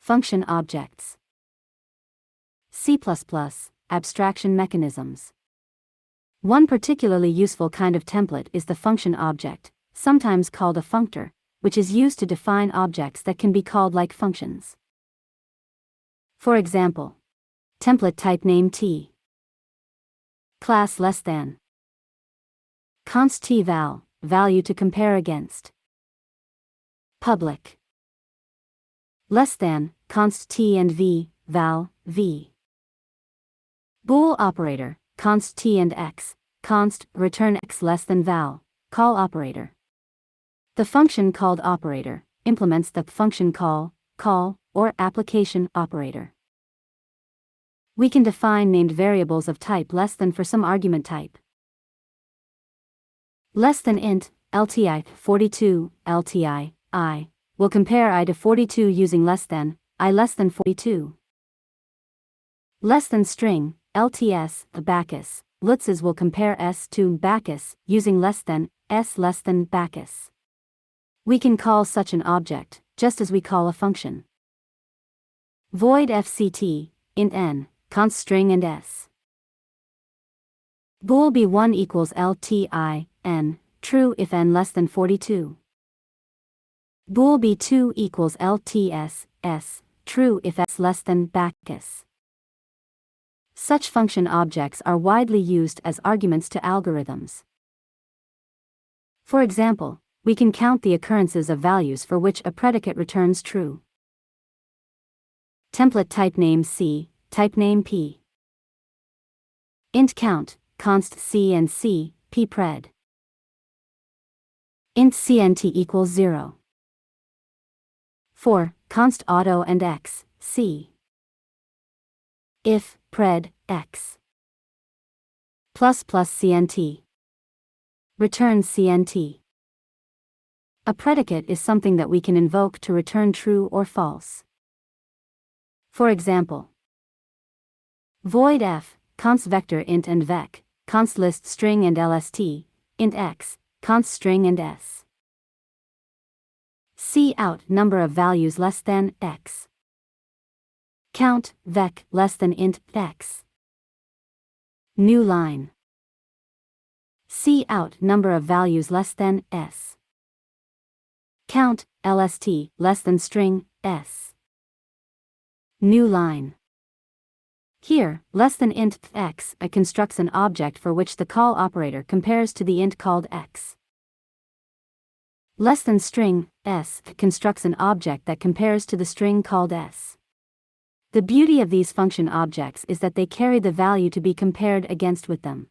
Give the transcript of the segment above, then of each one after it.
Function objects. C++, abstraction mechanisms. One particularly useful kind of template is the function object, sometimes called a functor, which is used to define objects that can be called like functions. For example, template type name T. Class less than. Const T val, value to compare against. Public. Less than, const T and v, val, v. Bool operator, const T and x, const, return x less than val, call operator. The function called operator implements the function call, or application operator. We can define named variables of type less than for some argument type. Less than int, LTI, 42, LTI, I, will compare I to 42 using less than, I less than 42. Less than string, LTS, Bacchus, Lutzes will compare S to Bacchus, using less than, S less than Bacchus. We can call such an object, just as we call a function. Void fct, int n, const string and s. Bool b1 equals LTI, n, true if n less than 42. Bool b2 equals LTS, s, true if s less than Bacchus. Such function objects are widely used as arguments to algorithms. For example, we can count the occurrences of values for which a predicate returns true. Template type name C, type name P. Int count, const C and C, P pred. Int CNT equals 0. 4. Const auto and x, C. If, pred, x. Plus CNT. Return CNT. A predicate is something that we can invoke to return true or false. For example, void f, const vector int and vec, const list string and lst, int x, const string and s. Cout number of values less than x. Count vec less than int x. New line. Cout number of values less than s. Count lst less than string s. New line. Here, less than int x constructs an object for which the call operator compares to the int called x. Less than string s constructs an object that compares to the string called s. The beauty of these function objects is that they carry the value to be compared against with them.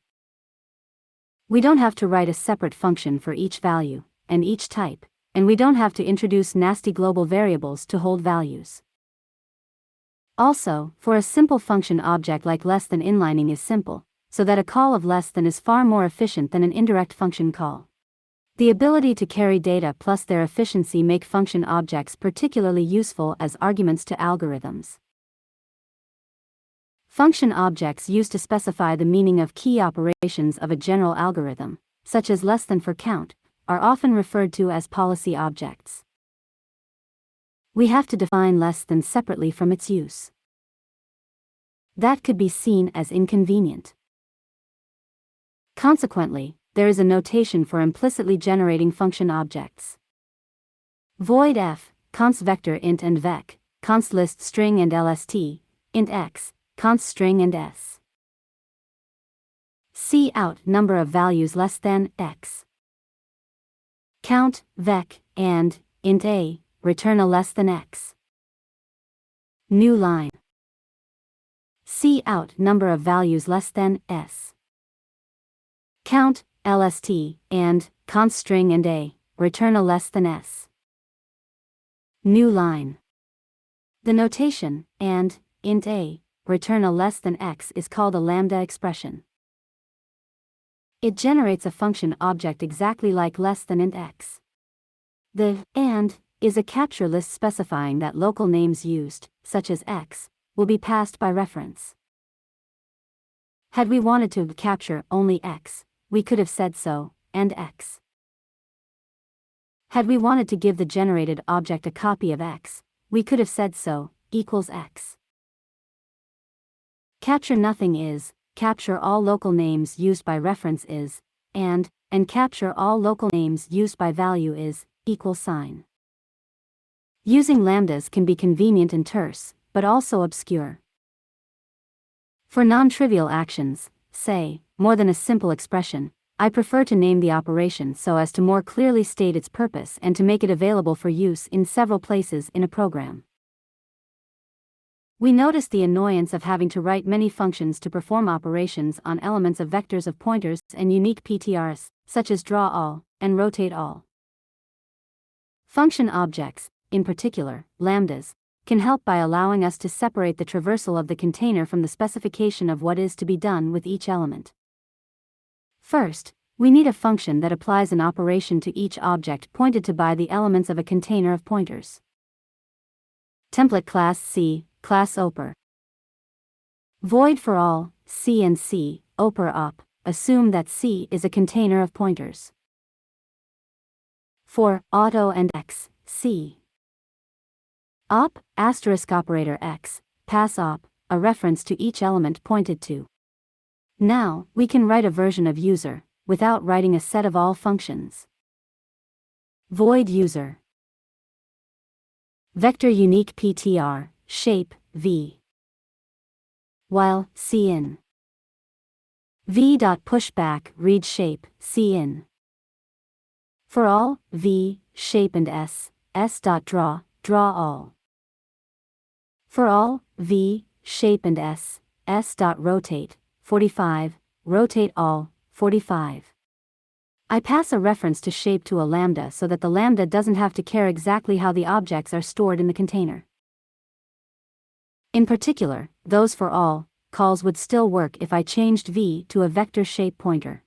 We don't have to write a separate function for each value and each type, and we don't have to introduce nasty global variables to hold values. Also, for a simple function object like less than, inlining is simple, so that a call of less than is far more efficient than an indirect function call. The ability to carry data plus their efficiency make function objects particularly useful as arguments to algorithms. Function objects used to specify the meaning of key operations of a general algorithm, such as less than for count, are often referred to as policy objects. We have to define less than separately from its use. That could be seen as inconvenient. Consequently, there is a notation for implicitly generating function objects. Void f, const vector int and vec, const list string and lst, int x, const string and s. Cout number of values less than x. Count, vec, and, int a, return a less than x. New line. Cout number of values less than s. Count, lst, and, const string and a, return a less than s. New line. The notation, and, int a, return a less than x is called a lambda expression. It generates a function object exactly like less than int x. The and is a capture list specifying that local names used, such as x, will be passed by reference. Had we wanted to capture only x, we could have said so, and x. Had we wanted to give the generated object a copy of x, we could have said so, equals x. Capture nothing is, capture all local names used by reference is, and capture all local names used by value is, equal sign. Using lambdas can be convenient and terse, but also obscure. For non-trivial actions, say, more than a simple expression, I prefer to name the operation so as to more clearly state its purpose and to make it available for use in several places in a program. We notice the annoyance of having to write many functions to perform operations on elements of vectors of pointers and unique PTRs, such as draw all and rotate all. Function objects, in particular, lambdas, can help by allowing us to separate the traversal of the container from the specification of what is to be done with each element. First, we need a function that applies an operation to each object pointed to by the elements of a container of pointers. Template class C, class oper. Void for all, C and C, oper op, assume that C is a container of pointers. For auto and x, C. Op, asterisk operator x, pass op, a reference to each element pointed to. Now, we can write a version of user, without writing a set of all functions. Void user. Vector unique PTR, shape, v. While, cin. v.pushback read shape, cin. For all, v, shape and s.draw, draw all. For all, v, shape and s.rotate, 45, rotate all, 45. I pass a reference to shape to a lambda so that the lambda doesn't have to care exactly how the objects are stored in the container. In particular, those for all calls would still work if I changed v to a vector shape pointer.